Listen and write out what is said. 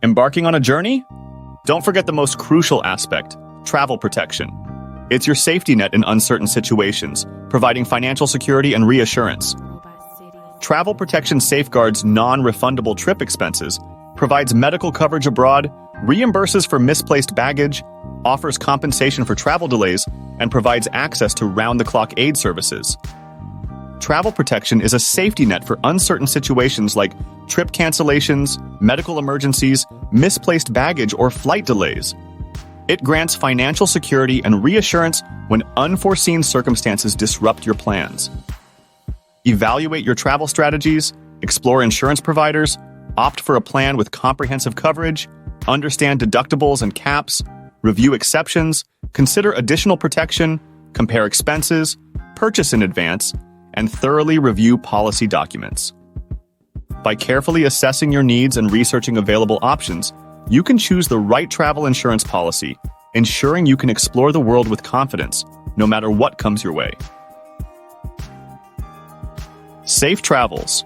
Embarking on a journey? Don't forget the most crucial aspect, travel protection. It's your safety net in uncertain situations, providing financial security and reassurance. Travel protection safeguards non-refundable trip expenses, provides medical coverage abroad, reimburses for misplaced baggage, offers compensation for travel delays, and provides access to round-the-clock aid services. Travel protection is a safety net for uncertain situations like trip cancellations, medical emergencies, misplaced baggage, or flight delays. It grants financial security and reassurance when unforeseen circumstances disrupt your plans. Evaluate your travel strategies, explore insurance providers, opt for a plan with comprehensive coverage, understand deductibles and caps, review exceptions, consider additional protection, compare expenses, purchase in advance, and thoroughly review policy documents. By carefully assessing your needs and researching available options, you can choose the right travel insurance policy, ensuring you can explore the world with confidence, no matter what comes your way. Safe travels.